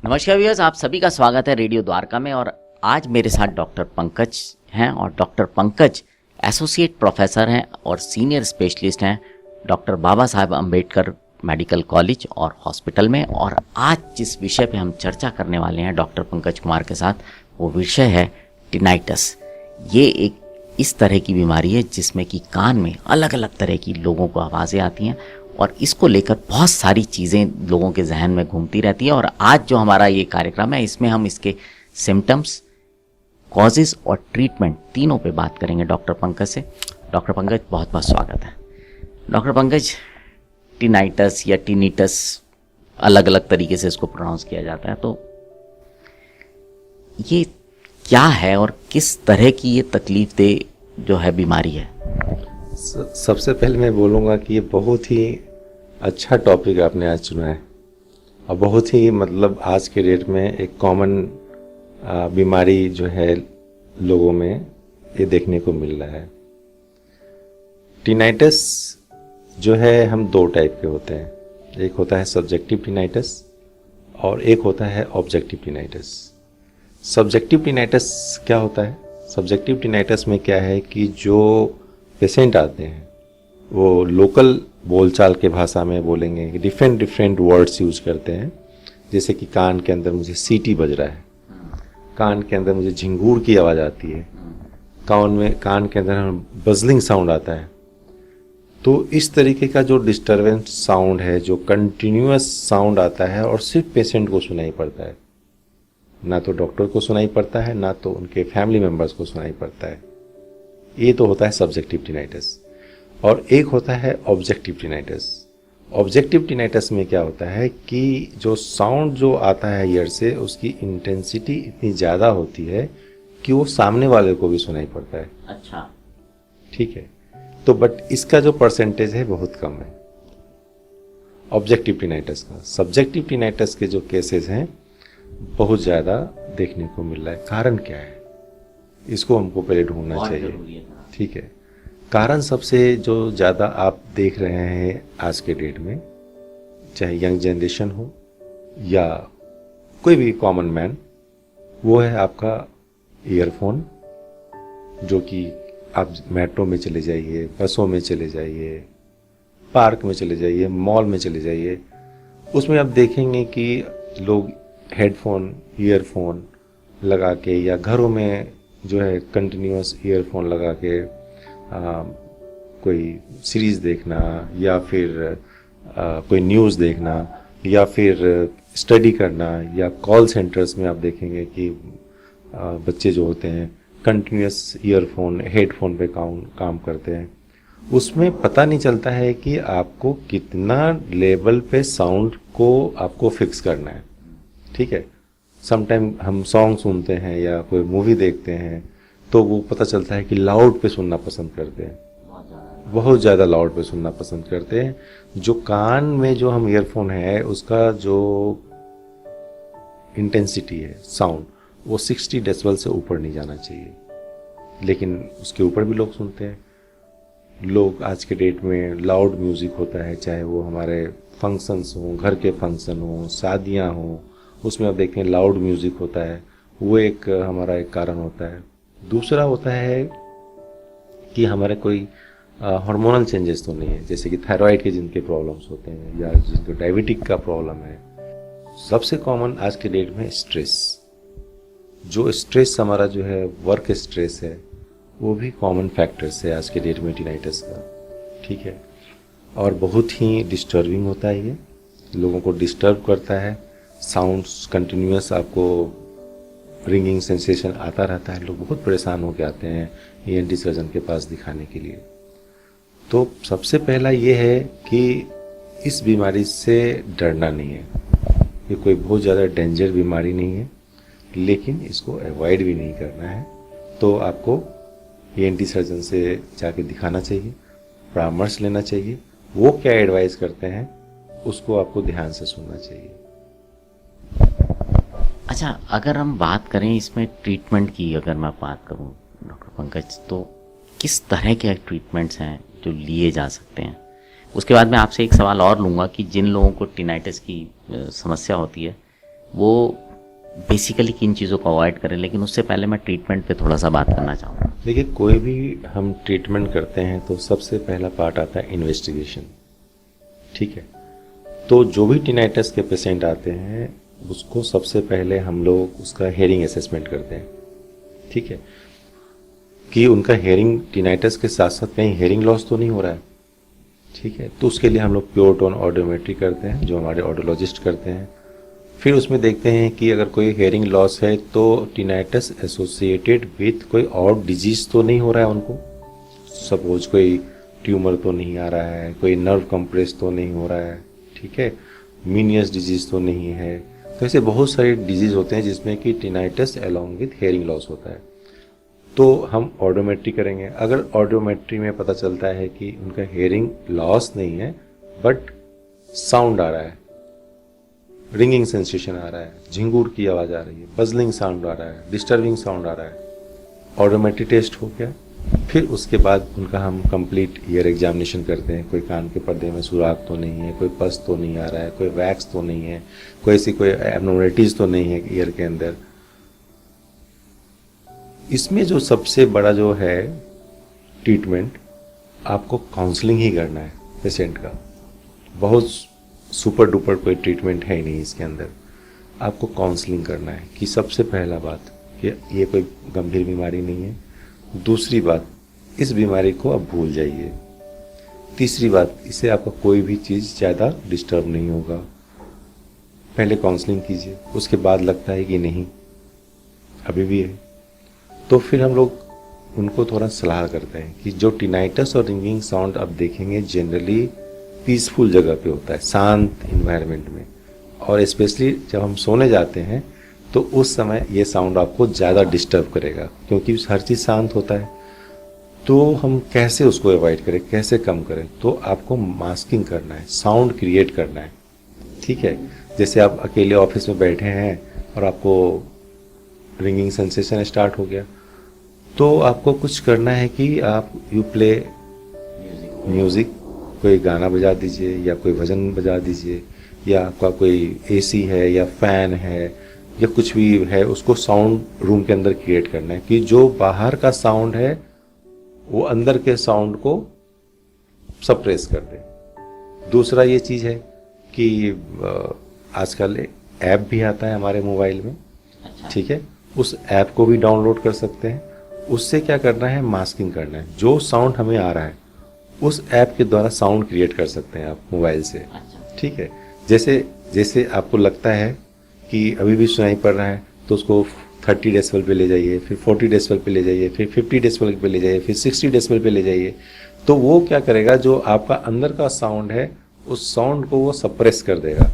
नमस्कार व्यूअर्स, आप सभी का स्वागत है रेडियो द्वारका में। और आज मेरे साथ डॉक्टर पंकज हैं और डॉक्टर पंकज एसोसिएट प्रोफेसर हैं और सीनियर स्पेशलिस्ट हैं doctor Baba Saheb Ambedkar medical college और हॉस्पिटल में। और आज जिस विषय पे हम चर्चा करने वाले हैं डॉक्टर पंकज कुमार के साथ, वो विषय है टिनाइटस। ये एक इस तरह की बीमारी है जिसमें कि कान में अलग अलग तरह की लोगों को आवाज़ें आती हैं और इसको लेकर बहुत सारी चीज़ें लोगों के जहन में घूमती रहती हैं। और आज जो हमारा ये कार्यक्रम है इसमें हम इसके सिम्टम्स, कॉजेज़ और ट्रीटमेंट तीनों पे बात करेंगे डॉक्टर पंकज से। डॉक्टर पंकज, बहुत बहुत स्वागत है। डॉक्टर पंकज, टिनाइटस या टिनिटस, अलग अलग तरीके से इसको प्रोनाउंस किया जाता है, तो ये क्या है और किस तरह की ये तकलीफ दे जो है बीमारी है? सबसे पहले मैं बोलूँगा कि ये बहुत ही अच्छा टॉपिक आपने आज चुना है और बहुत ही आज के डेट में एक कॉमन बीमारी जो है लोगों में ये देखने को मिल रहा है। टिनाइटस जो है हम दो टाइप के होते हैं, एक होता है सब्जेक्टिव टिनाइटस और एक होता है ऑब्जेक्टिव टिनाइटस। सब्जेक्टिव टिनाइटस क्या होता है? सब्जेक्टिव टिनाइटस में क्या है कि जो पेशेंट आते हैं वो लोकल बोलचाल के भाषा में बोलेंगे कि डिफरेंट वर्ड्स यूज करते हैं। जैसे कि कान के अंदर मुझे सीटी बज रहा है, कान के अंदर मुझे झिंगूर की आवाज़ आती है, कान के अंदर बजलिंग साउंड आता है। तो इस तरीके का जो डिस्टर्बेंस साउंड है, जो कंटिन्यूअस साउंड आता है और सिर्फ पेशेंट को सुनाई पड़ता है, ना तो डॉक्टर को सुनाई पड़ता है ना तो उनके फैमिली मेम्बर्स को सुनाई पड़ता है। ये तो होता है सब्जेक्टिव टिनाइटस। और एक होता है ऑब्जेक्टिव टिनाइटस। ऑब्जेक्टिव टिनाइटस में क्या होता है कि जो साउंड जो आता है ईयर से, उसकी इंटेंसिटी इतनी ज़्यादा होती है कि वो सामने वाले को भी सुनाई पड़ता है। अच्छा, ठीक है। तो बट इसका जो परसेंटेज है बहुत कम है ऑब्जेक्टिव टिनाइटस का। सब्जेक्टिव टिनाइटस के जो केसेस हैं बहुत ज़्यादा देखने को मिल रहा है। कारण क्या है, इसको हमको पहले ढूंढना चाहिए। ठीक है। कारण सबसे जो ज़्यादा आप देख रहे हैं आज के डेट में, चाहे यंग जनरेशन हो या कोई भी कॉमन मैन, वो है आपका ईयरफोन। जो कि आप मेट्रो में चले जाइए, बसों में चले जाइए, पार्क में चले जाइए, मॉल में चले जाइए, उसमें आप देखेंगे कि लोग हेडफोन, ईयरफोन लगा के, या घरों में जो है कंटिन्यूअस ईयरफोन लगा के कोई सीरीज़ देखना या फिर कोई न्यूज़ देखना या फिर स्टडी करना, या कॉल सेंटर्स में आप देखेंगे कि बच्चे जो होते हैं कंटिन्यूअस ईयरफोन, हेडफोन पे काम करते हैं। उसमें पता नहीं चलता है कि आपको कितना लेवल पे साउंड को आपको फिक्स करना है। ठीक है। समटाइम हम सॉन्ग सुनते हैं या कोई मूवी देखते हैं तो वो पता चलता है कि लाउड पे सुनना पसंद करते हैं, बहुत ज़्यादा लाउड पे सुनना पसंद करते हैं। जो कान में जो हम ईयरफोन है उसका जो इंटेंसिटी है साउंड, वो 60 डेसिबल से ऊपर नहीं जाना चाहिए, लेकिन उसके ऊपर भी लोग सुनते हैं। लोग आज के डेट में लाउड म्यूज़िक होता है, चाहे वो हमारे फंक्शंस हों, घर के फंक्शन हों, शादियाँ हों, उसमें आप देखते हैं लाउड म्यूज़िक होता है। वो एक हमारा एक कारण होता है। दूसरा होता है कि हमारे कोई हार्मोनल चेंजेस तो नहीं है, जैसे कि थायराइड के जिनके प्रॉब्लम्स होते हैं या जिनको डायबिटिक का प्रॉब्लम है। सबसे कॉमन आज के डेट में स्ट्रेस, जो स्ट्रेस हमारा जो है वर्क स्ट्रेस है, वो भी कॉमन फैक्टर्स है आज के डेट में टिनाइटस का। ठीक है। और बहुत ही डिस्टर्बिंग होता है, ये लोगों को डिस्टर्ब करता है। साउंड्स कंटिन्यूअस आपको रिंगिंग सेंसेशन आता रहता है। लोग बहुत परेशान होकर आते हैं ईएनटी सर्जन के पास दिखाने के लिए। तो सबसे पहला ये है कि इस बीमारी से डरना नहीं है। ये कोई बहुत ज़्यादा डेंजर बीमारी नहीं है, लेकिन इसको अवॉइड भी नहीं करना है। तो आपको ईएनटी सर्जन से जाके दिखाना चाहिए, परामर्श लेना चाहिए। वो क्या एडवाइस करते हैं उसको आपको ध्यान से सुनना चाहिए। अच्छा, अगर हम बात करें इसमें ट्रीटमेंट की, अगर मैं बात करूं डॉक्टर पंकज, तो किस तरह के ट्रीटमेंट्स हैं जो लिए जा सकते हैं? उसके बाद मैं आपसे एक सवाल और लूँगा कि जिन लोगों को टिनाइटिस की समस्या होती है वो बेसिकली किन चीज़ों को अवॉइड करें। लेकिन उससे पहले मैं ट्रीटमेंट पे थोड़ा सा बात करना चाहूँगा। देखिए, कोई भी हम ट्रीटमेंट करते हैं तो सबसे पहला पार्ट आता है इन्वेस्टिगेशन। ठीक है, तो जो भी टिनाइटस के पेशेंट आते हैं उसको सबसे पहले हम लोग उसका हेयरिंग असेसमेंट करते हैं। ठीक है, कि उनका हेयरिंग टिनाइटस के साथ साथ कहीं हेयरिंग लॉस तो नहीं हो रहा है। ठीक है, तो उसके लिए हम लोग प्योर टोन ऑडियोमेट्री करते हैं, जो हमारे ऑडियोलॉजिस्ट करते हैं। फिर उसमें देखते हैं कि अगर कोई हेयरिंग लॉस है तो टिनाइटस एसोसिएटेड विथ कोई और डिजीज तो नहीं हो रहा है उनको। सपोज कोई ट्यूमर तो नहीं आ रहा है, कोई नर्व कंप्रेस तो नहीं हो रहा है, ठीक है, मीनियस डिजीज तो नहीं है। तो ऐसे बहुत सारे डिजीज होते हैं जिसमें कि tinnitus along with hearing loss होता है। तो हम ऑडियोमेट्री करेंगे। अगर ऑडियोमेट्री में पता चलता है कि उनका हेयरिंग लॉस नहीं है बट साउंड आ रहा है, रिंगिंग सेंसेशन आ रहा है, झिंगूर की आवाज़ आ रही है, बजलिंग साउंड आ रहा है, डिस्टर्बिंग साउंड आ रहा है, ऑडियोमेट्री टेस्ट हो गया। फिर उसके बाद उनका हम कंप्लीट ईयर एग्जामिनेशन करते हैं। कोई कान के पर्दे में सुराख तो नहीं है, कोई पस तो नहीं आ रहा है, कोई वैक्स तो नहीं है, कोई ऐसी कोई एबनॉर्मलिटीज़ तो नहीं है ईयर के अंदर। इसमें जो सबसे बड़ा जो है ट्रीटमेंट, आपको काउंसलिंग ही करना है पेशेंट का। बहुत सुपर डुपर कोई ट्रीटमेंट है ही नहीं इसके अंदर। आपको काउंसलिंग करना है कि सबसे पहला बात कि ये कोई गंभीर बीमारी नहीं है। दूसरी बात, इस बीमारी को आप भूल जाइए। तीसरी बात, इससे आपका कोई भी चीज़ ज़्यादा डिस्टर्ब नहीं होगा। पहले काउंसलिंग कीजिए, उसके बाद लगता है कि नहीं अभी भी है, तो फिर हम लोग उनको थोड़ा सलाह करते हैं कि जो टिनाइटस और रिंगिंग साउंड आप देखेंगे जनरली पीसफुल जगह पे होता है, शांत इन्वायरमेंट में। और स्पेशली जब हम सोने जाते हैं तो उस समय ये साउंड आपको ज़्यादा डिस्टर्ब करेगा, क्योंकि हर चीज़ शांत होता है। तो हम कैसे उसको अवॉइड करें, कैसे कम करें? तो आपको मास्किंग करना है, साउंड क्रिएट करना है। ठीक है, जैसे आप अकेले ऑफिस में बैठे हैं और आपको रिंगिंग सेंसेशन स्टार्ट हो गया, तो आपको कुछ करना है कि आप यू प्ले म्यूज़िक, कोई गाना बजा दीजिए या कोई भजन बजा दीजिए, या आपका कोई एसी है या फैन है या कुछ भी है, उसको साउंड रूम के अंदर क्रिएट करना है कि जो बाहर का साउंड है वो अंदर के साउंड को सप्रेस कर दे। दूसरा ये चीज़ है कि आजकल ऐप भी आता है हमारे मोबाइल में। ठीक है, उस ऐप को भी डाउनलोड कर सकते हैं। उससे क्या करना है, मास्किंग करना है। जो साउंड हमें आ रहा है उस ऐप के द्वारा साउंड क्रिएट कर सकते हैं आप मोबाइल से। ठीक है, जैसे जैसे आपको लगता है कि अभी भी सुनाई पड़ रहा है तो उसको 30 डेसिबल पे ले जाइए, फिर 40 डेसिबल पे ले जाइए, फिर 50 डेसिबल पे ले जाइए, फिर 60 डेसिबल पे ले जाइए। तो वो क्या करेगा, जो आपका अंदर का साउंड है उस साउंड को वो सप्रेस कर देगा।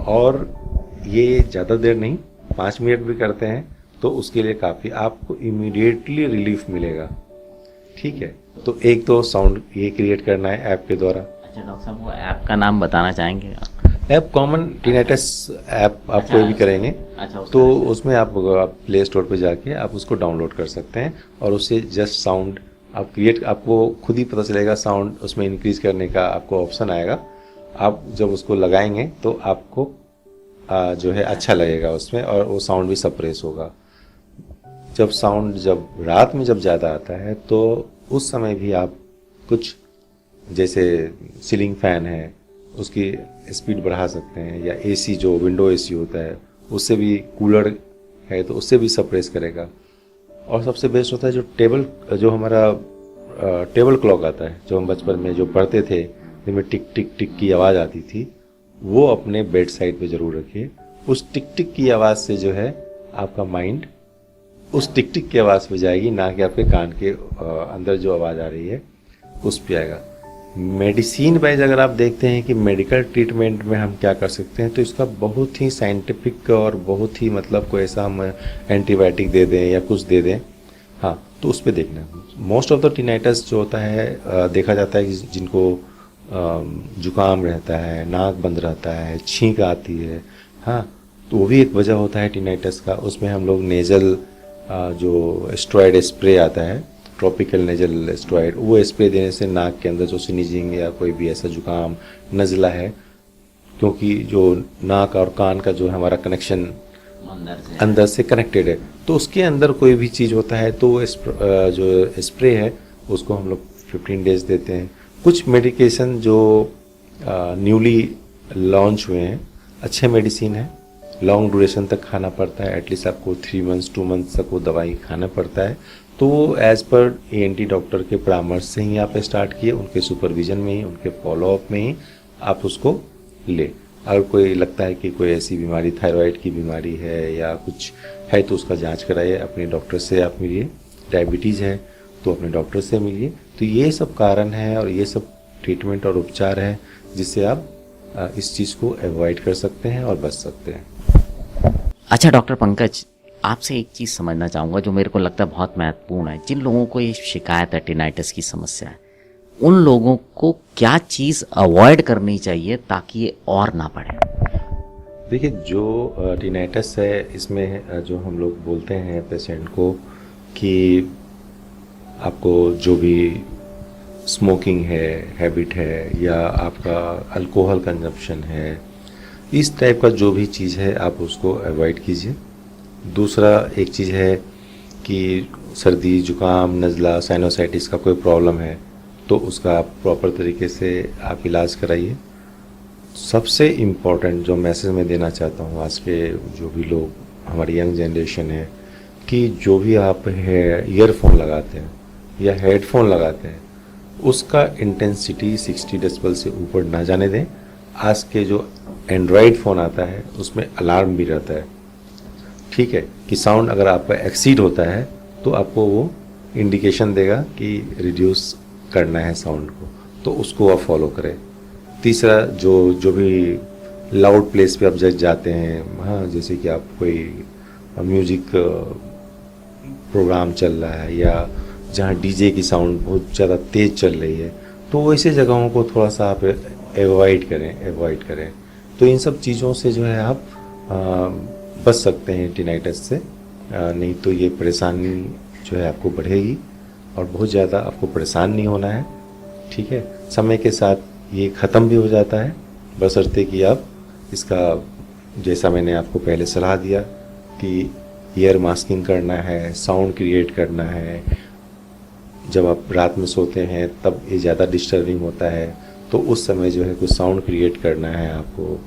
और ये ज़्यादा देर नहीं, 5 मिनट भी करते हैं तो उसके लिए काफ़ी आपको इमीडिएटली रिलीफ मिलेगा। ठीक है, तो एक तो साउंड ये क्रिएट करना है ऐप के द्वारा। अच्छा डॉक्टर साहब, वो ऐप का नाम बताना चाहेंगे आप? ऐप कॉमन टिनाइटस ऐप आप कोई भी करेंगे तो उसमें आप प्ले स्टोर पे जाके आप उसको डाउनलोड कर सकते हैं और उससे जस्ट साउंड आप क्रिएट, आपको खुद ही पता चलेगा साउंड उसमें इंक्रीज करने का आपको ऑप्शन आएगा। आप जब उसको लगाएंगे तो आपको जो है अच्छा लगेगा उसमें, और वो साउंड भी सप्रेस होगा। जब रात में जब ज़्यादा आता है तो उस समय भी आप कुछ, जैसे सीलिंग फैन है उसकी स्पीड बढ़ा सकते हैं, या एसी जो विंडो एसी होता है उससे भी, कूलर है तो उससे भी सप्रेस करेगा। और सबसे बेस्ट होता है जो हमारा टेबल क्लॉक आता है, जो हम बचपन में जो पढ़ते थे जिसमें टिक टिक टिक की आवाज़ आती थी, वो अपने बेड साइड पे ज़रूर रखिए। उस टिक टिक की आवाज़ से जो है आपका माइंड उस टिक टिक की आवाज़ पे जाएगी, ना कि आपके कान के अंदर जो आवाज़ आ रही है उस पे आएगा। मेडिसिन वाइज अगर आप देखते हैं कि मेडिकल ट्रीटमेंट में हम क्या कर सकते हैं, तो इसका बहुत ही साइंटिफिक और बहुत ही मतलब कोई ऐसा हम एंटीबायोटिक दे दें या कुछ दे दें, हाँ, तो उस पर देखना है। मोस्ट ऑफ द टिनाइटस जो होता है देखा जाता है कि जिनको जुकाम रहता है, नाक बंद रहता है, छींक आती है, हाँ, तो वो भी एक वजह होता है टिनाइटस का। उसमें हम लोग नेज़ल जो स्टेरॉइड स्प्रे आता है, ट्रॉपिकल नेजल स्टेरॉइड, वो स्प्रे देने से नाक के अंदर जो स्नीजिंग या कोई भी ऐसा जुकाम नज़ला है क्योंकि जो नाक और कान का जो है हमारा कनेक्शन अंदर से कनेक्टेड है, तो उसके अंदर कोई भी चीज़ होता है तो वो जो स्प्रे है उसको हम लोग 15 डेज देते हैं। कुछ मेडिकेशन जो न्यूली लॉन्च हुए हैं, अच्छे मेडिसिन है, लॉन्ग ड्यूरेशन तक खाना पड़ता है, एटलीस्ट आपको 3 मंथ्स 2 मंथ्स तक वो दवाई खाना पड़ता है। तो एज़ पर ENT डॉक्टर के परामर्श से ही आप स्टार्ट किए, उनके सुपरविजन में ही, उनके फॉलोअप में ही आप उसको ले। अगर कोई लगता है कि कोई ऐसी बीमारी, थायराइड की बीमारी है या कुछ है, तो उसका जांच कराइए, अपने डॉक्टर से आप मिलिए। डायबिटीज़ है तो अपने डॉक्टर से मिलिए। तो ये सब कारण है और ये सब ट्रीटमेंट और उपचार है जिससे आप इस चीज़ को अवॉइड कर सकते हैं और बच सकते हैं। अच्छा डॉक्टर पंकज, आपसे एक चीज़ समझना चाहूँगा जो मेरे को लगता है बहुत महत्वपूर्ण है। जिन लोगों को ये शिकायत है, टिनाइटिस की समस्या है, उन लोगों को क्या चीज़ अवॉइड करनी चाहिए ताकि ये और ना बढ़े? देखिए, जो टिनाइटिस है, इसमें जो हम लोग बोलते हैं पेशेंट को कि आपको जो भी स्मोकिंग है, हैबिट है, या आपका अल्कोहल कंजप्शन है, इस टाइप का जो भी चीज़ है आप उसको अवॉइड कीजिए। दूसरा एक चीज़ है कि सर्दी, जुकाम, नज़ला, साइनोसाइटिस का कोई प्रॉब्लम है तो उसका आप प्रॉपर तरीके से आप इलाज कराइए। सबसे इम्पॉर्टेंट जो मैसेज मैं देना चाहता हूँ आज के जो भी लोग, हमारी यंग जनरेशन है, कि जो भी आप ईयरफोन लगाते हैं या हेडफोन लगाते हैं उसका इंटेंसिटी 60 डेसिबल से ऊपर ना जाने दें। आज के जो एंड्रॉयड फ़ोन आता है उसमें अलार्म भी रहता है, ठीक है, कि साउंड अगर आपका एक्सीड होता है तो आपको वो इंडिकेशन देगा कि रिड्यूस करना है साउंड को, तो उसको आप फॉलो करें। तीसरा, जो भी लाउड प्लेस पे आप जब जाते हैं, हाँ, जैसे कि आप कोई म्यूजिक प्रोग्राम चल रहा है या जहाँ डीजे की साउंड बहुत ज़्यादा तेज़ चल रही है, तो वैसे जगहों को थोड़ा सा आप अवॉइड करें। तो इन सब चीज़ों से जो है आप बच सकते हैं टिनाइटिस से। नहीं तो ये परेशानी जो है आपको बढ़ेगी और बहुत ज़्यादा आपको परेशान नहीं होना है, ठीक है। समय के साथ ये ख़त्म भी हो जाता है, बशर्ते कि आप इसका, जैसा मैंने आपको पहले सलाह दिया कि ईयर मास्किंग करना है, साउंड क्रिएट करना है। जब आप रात में सोते हैं तब ये ज़्यादा डिस्टर्बिंग होता है, तो उस समय जो है कुछ साउंड क्रिएट करना है आपको।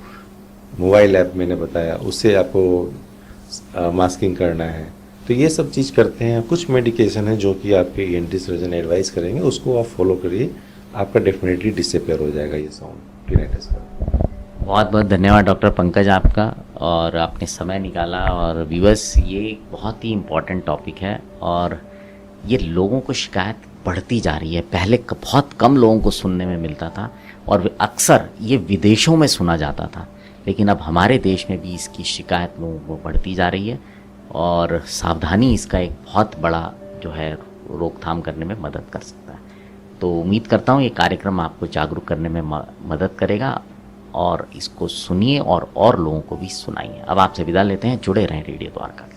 मोबाइल ऐप मैंने बताया, उससे आपको मास्किंग करना है। तो ये सब चीज़ करते हैं। कुछ मेडिकेशन है जो कि आपके ENT सर्जन एडवाइस करेंगे, उसको आप फॉलो करिए, आपका डेफिनेटली डिसअपियर हो जाएगा ये साउंड टिनाइटिस का। बहुत बहुत धन्यवाद डॉक्टर पंकज आपका, और आपने समय निकाला। और व्यूअर्स, ये एक बहुत ही इम्पॉर्टेंट टॉपिक है और ये लोगों को शिकायत बढ़ती जा रही है। पहले बहुत कम लोगों को सुनने में मिलता था और अक्सर ये विदेशों में सुना जाता था, लेकिन अब हमारे देश में भी इसकी शिकायत लोगों को बढ़ती जा रही है और सावधानी इसका एक बहुत बड़ा जो है रोकथाम करने में मदद कर सकता है। तो उम्मीद करता हूँ ये कार्यक्रम आपको जागरूक करने में मदद करेगा और इसको सुनिए और लोगों को भी सुनाइए। अब आपसे विदा लेते हैं, जुड़े रहें रेडियो द्वारका।